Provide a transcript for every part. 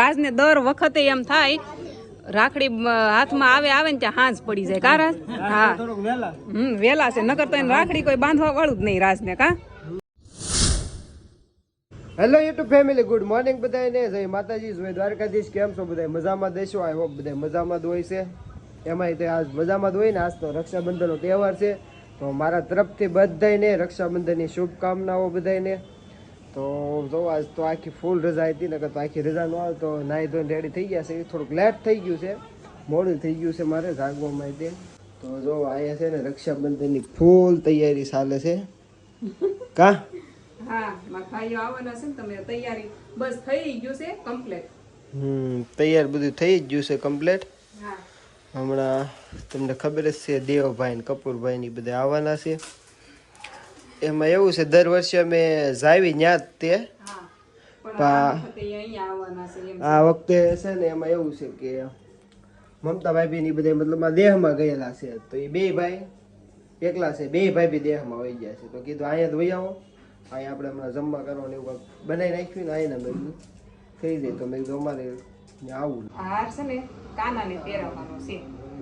રાજને દર વખતે એમ થાય રાખડી હાથમાં આવે ને ત્યાં હાંજ પડી જાય કા રાજ? હા વેલા છે, નકર તો એને રાખડી કોઈ બાંધવા વાળું જ નહીં રાજને કા. Hello YouTube family, good morning બધાને. જય માતાજી, જય દ્વારકાધીશ. કેમ છો બધા? મજામાં દેશો? આઈ હોપ બધા મજામાં જ હોય છે. એમાંય તે આજ મજામાં જ હોય ને. આજ તો રક્ષાબંધનનો તહેવાર છે, તો મારા તરફથી બધાને રક્ષાબંધનની શુભકામનાઓ બધાને. તો જો આજ તો આખી ફૂલ રજા હતી, નકર તો આખી રજા ન આવે તો નાહી ધોઈને રેડી થઈ ગયા છે. થોડુંક લેટ થઈ ગયું છે, મોડું થઈ ગયું છે મારે જાગવામાં. તે તો જો અહીંયા છે ને રક્ષાબંધનની ફૂલ તૈયારી ચાલે છે કા. હા, મારા ભાઈઓ આવવાના છે ને, તમે તૈયારી બસ થઈ ગયું છે કમ્પ્લીટ. તૈયાર બધું થઈ જ ગયું છે કમ્પ્લીટ. હા, હમણાં તમને ખબર જ છે દેવભાઈ ને કપૂરભાઈ ની બધા આવવાના છે. એમાં એવું છે દર વર્ષે અમે જાવી ન્યા તે, આ વખતે છે ને એમાં એવું છે કે મમતા ભાભી ની બધા મતલબ દેહમાં ગયેલા છે, તો એ બે ભાઈ એકલા છે, બે ભાઈ બી દેહમાં વહી ગયા છે. તો કીધું અહીંયા જ વહી આવો, અહીંયા આપણે હમણાં જમવા કરવાનું એવું બનાવી નાખ્યું ને અહીંયા મેં થઈ જાય. તો મેં કીધું અમારે આવું હાર છે ને કાનાને પહેરાવવાનો છે,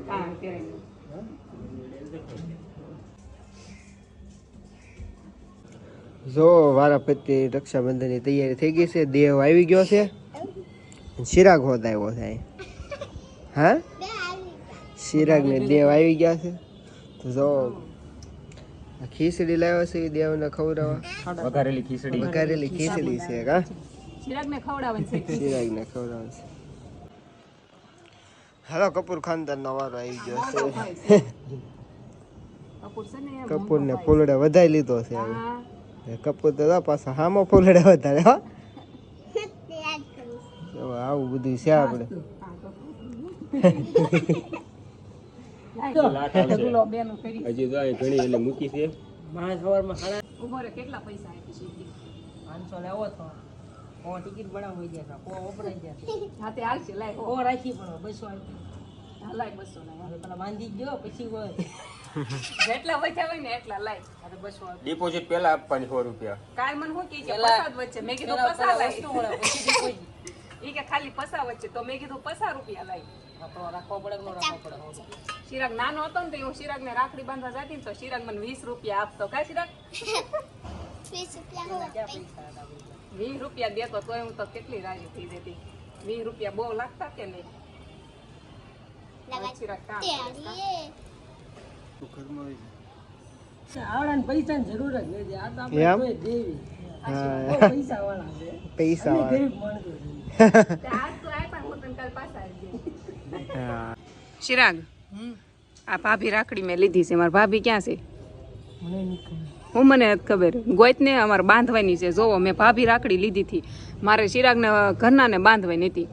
કાનાને પહેરાવી. જો વારાફરતી રક્ષાબંધનની તૈયારી થઈ ગઈ છે. દેવ આવી ગયો છે, ચિરાગ હોત આવ્યો છે. હા, ચિરાગ ને દેવ આવી ગયા છે. તો જો ખીચડી લાવ્યો છે દેવને ખવડાવવા. વઘારેલી ખીચડી છે કા. ચિરાગને ખવડાવવાનું છે. ચિરાગને ખવડાવવાનું છે. હાલો, કપૂર ખાનદાન નો વારો આવી ગયો છે. કપૂર ને ફૂલડે વધાઈ લીધો છે. હવે કપૂર તો પાછા હામો ફૂલડે વધારે. હો, આવું બધું છે આપણે. કેટલા પૈસા આપી? 500 લેવો તો ટિકિટ બનાવી ગયા. હા, તે હાલશે. લાય રાખી પણ 200 લાય. 200 પેલા માંદી ગયો પછી જેટલા બચ્યા હોય ને એટલા લાય. 200 ડિપોઝિટ પેલા આપવાની 100 રૂપિયા. કાલ મને શું કે પસાદ વચ્ચે, મેં કીધું પસા લાય. ઈ કે ખાલી પસા વચ્ચે, તો મેં કીધું 50 રૂપિયા લાય. રાખવો પડે કે ન રાખવો પડે? ચિરાગ નાનો હતો ને તો હું ચિરાગ ને રાખડી બાંધવા જતી ને તો ચિરાગ મને 20 રૂપિયા આપતો. કા ચિરાગ? 20 રૂપિયા દેતો તોય હું તો કેટલી રાજી થઈ જતી. 20 રૂપિયા બહુ લાગતા કે નહીં? ચિરાગ કામ આવડા પૈસા ની જરૂર જ નથી. આ તો આપણે દેવી પૈસા વાળા છે. પૈસા ચિરાગ, આ ભાભી રાખડી મેં લીધી છે. મારા ભાભી ક્યાં છે? હું મને નથી ખબર. ગોઈત ને અમારે બાંધવાની છે. જોવો, મેં ભાભી રાખડી લીધી હતી. મારે ચિરાગ ને ઘરના ને બાંધવાની હતી.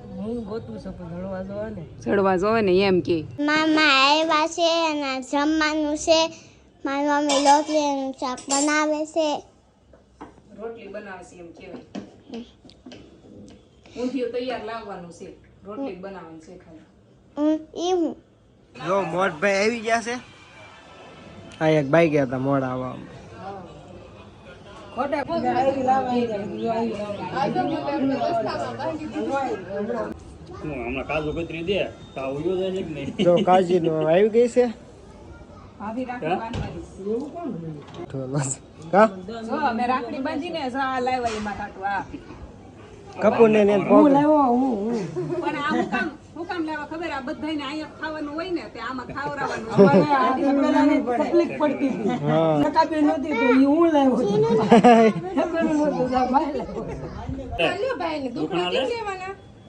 જડવા જોવે ને એમ કે મામા આવ્યા છે અને જમવાનું છે. મારી મમ્મી રોટલીનું શાક બનાવે છે. રોટલી બનાવે છે એમ કેવાય. ઊંધિયું તૈયાર લાવવાનું છે, રોટલી બનાવવાની છે ખાલી. જો મોટભાઈ આવી ગયા છે. આ એક બાઈ ગયા હતા મોડા આવવા. જો કાજી નો આવી ગઈ છે. રાખડી બાંધીને લાવ્યા એમાં ટાટું. આ કપૂર ને પણ આ હું કામ લેવા ખબર? આ બધાને અહીંયા ખાવાનું હોય ને, તે આમાં ખાવરાવાનું. તકલીફ પડતી હતી.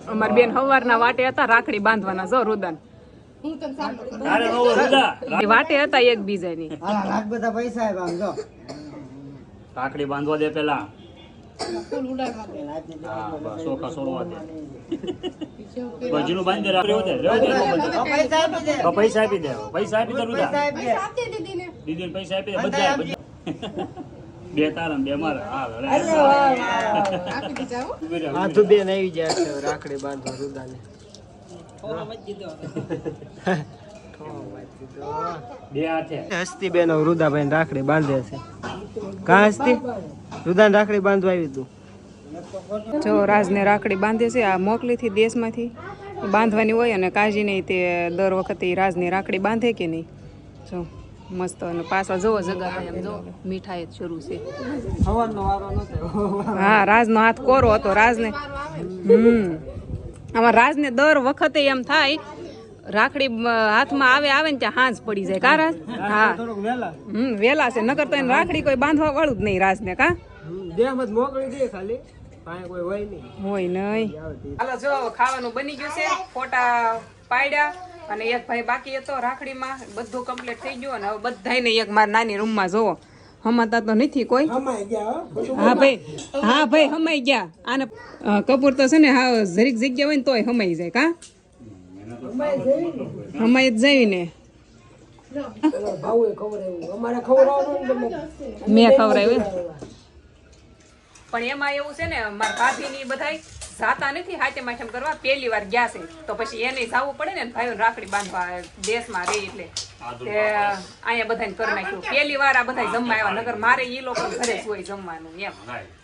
અમાર બેન સવારના વાટે હતા રાખડી બાંધવાના. જો રુદન વાટે હતા એકબીજાની. બધા પૈસા રાખડી બાંધવા દે પેલા. પૈસા આપી દે. પૈસા આપી દે. દીદી પૈસા આપી દે. બધા બે તારા બે મારા. હા, તું બેન આવી જાય છે રાખડી બાંધવા રુદાને. હસ્તી બેન રુદાભાઈ રાખડી બાંધે છે. કા હસ્તી? રુદાન રાખડી બાંધવા આવી તું? જો રાજને રાખડી બાંધે છે આ મોકલીથી દેશમાંથી બાંધવાની હોય અને કાજીને તે દર વખતે રાજની રાખડી બાંધે કે નહીં જો મસ્ત અને પાછળ જોવો જગા એમ જો મીઠાઈ જ શરૂ છે હા રાજનો હાથ કોરો હતો રાજને આમાં રાજને દર વખતે એમ થાય રાખડી હાથમાં આવે ને ત્યાં હાંજ પડી જાય કા રાજ હા વેલા છે નકર તો એને રાખડી કોઈ બાંધવા વાળું જ નહીં રાજને કા મોકલી દે ખાલી હોય નહીં હાલો જો ખાવાનું બની ગયું છે ફોટા પાડ્યા અને એક ભાઈ બાકી હતો રાખડીમાં બધું કમ્પ્લીટ થઈ ગયું અને હવે બધાને એક મારા નાની રૂમમાં જોવો હમાતા તો નથી કોઈ હા ભાઈ હમાઈ ગયા આને કપૂર તો છે ને હા જરીક જગ્યા હોય ને તોય હમાઈ જાય કા હમાઈ જ જાય ને મેં ખવડાવ્યું પણ એમાં એવું છે ને મારા ભાભી ની બધા જાતા નથી હાથે માથેમ કરવા પહેલી વાર ગયા છે તો પછી એને જવું પડે ને ભાઈઓ રાખડી બાંધવા દેશમાં રહી એટલે અહીંયા બધાને કરી નાખ્યું પહેલી વાર આ બધા જમવા આવ્યા નગર મારે એ લોકો ઘરે જ હોય જમવાનું એમ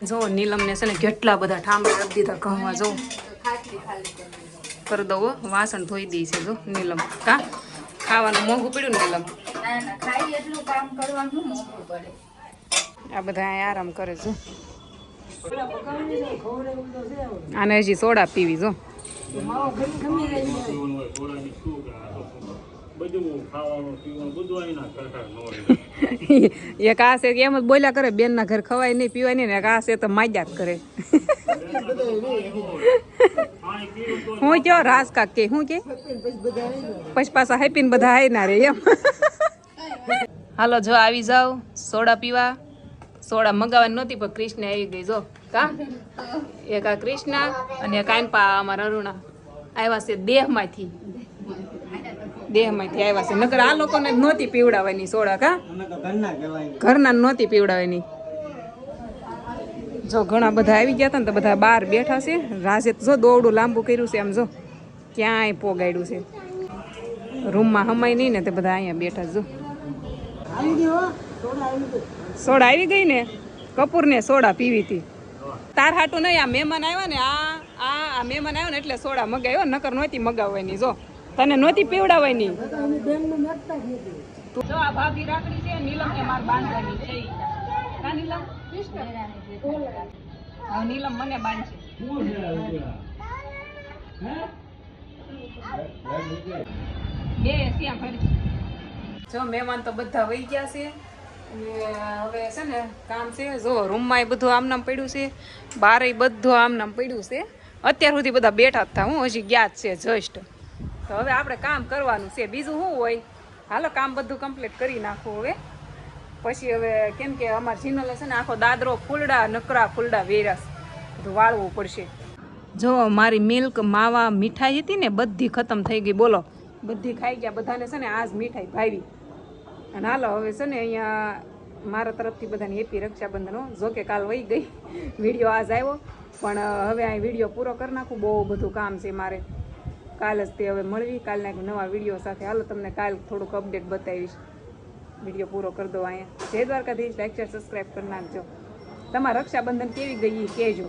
જો નીલમ ને છે ને કેટલા બધા ઠામડા કરી દીધા ઘઉંમાં જો કરી દઉં વાસણ ધોઈ દઈ છે જો નીલમ કા ખાવાનું મોંઘું પડ્યું નીલમ આ બધા આરામ કરે છે આને હજી સોડા પીવી જો એક આ છે એમ જ બોલ્યા કરે બેન ના ઘર ખવાય નહીં પીવાય નહીં ને એક આ છે તો માજ્યા જ કરે હું કયો રાસ કાક કે હું કે પછી પાછા હેપી ને બધા હાઈ ના રે એમ હાલો જો આવી જાવ સોડા પીવા સોડા મગાવવાની નહોતી પણ કૃષ્ણ આવી ગઈ જો કા એક આ કૃષ્ણ અને એક કાનપા અમારા અરુણા આવ્યા છે દેહમાંથી આવ્યા છે નકર આ લોકોને જ નહોતી પીવડાવવાની સોડા કા ઘરના નહોતી પીવડાવવાની જો ઘણા બધા આવી ગયા હતા ને તો બધા બહાર બેઠા છે રાજે જો દોરડું લાંબુ કર્યું છે આમ જો ક્યાંય પોગાડ્યું છે રૂમમાં હમાય નહીં ને તે બધા અહીંયા બેઠા જો સોડા આવી ગઈ ને કપૂર ને સોડા પીવી હતી તાર હાટું નહીં આ મહેમાન આવ્યા ને આ મહેમાન આવ્યો ને એટલે સોડા મગાવ્યો નકર નહોતી મગાવવાની જો તને નહોતી પીવડાવવાની જો આ ભાભી રાખડી છે નીલમ કે માર બાંધવાની છે કા નીલમ હવે નીલમ મને બાંધશે બે સિયા ફરી જો મહેમાન તો બધા વહી ગયા છે હવે છે ને કામ છે જો રૂમમાં બધું આમ નામ પડ્યું છે બારે બધું આમ નામ પડ્યું છે અત્યાર સુધી બધા બેઠા જ હતા હું હજી ગયા જ છે જસ્ટ તો હવે આપણે કામ કરવાનું છે બીજું શું હોય હાલો કામ બધું કમ્પ્લીટ કરી નાખવું હવે પછી હવે કેમ કે અમારા ચેનલે છે ને આખો દાદરો ફૂલડા નકરા ફૂલડા વેરાસ બધું વાળવું પડશે જો મારી મિલ્ક માવા મીઠાઈ હતી ને બધી ખતમ થઈ ગઈ બોલો બધી ખાઈ ગયા બધાને છે ને આજ મીઠાઈ ભાવી અને હાલો હવે છે ને અહીંયા મારા તરફથી બધાને હેપી રક્ષાબંધન હો જોકે કાલ વહી ગઈ વિડીયો આજ આવ્યો પણ હવે આ વિડીયો પૂરો કરી નાખું બહુ બધું કામ છે મારે કાલ જ તે હવે મળવી કાલના નવા વિડીયો સાથે હાલો તમને કાલ થોડુંક અપડેટ બતાવીશ વિડીયો પૂરો કરી દો અહીંયા જય દ્વારકાધીશ લાઈક શેર સબસ્ક્રાઈબ કરી નાખજો તમારા રક્ષાબંધન કેવી ગઈ એ કહેજો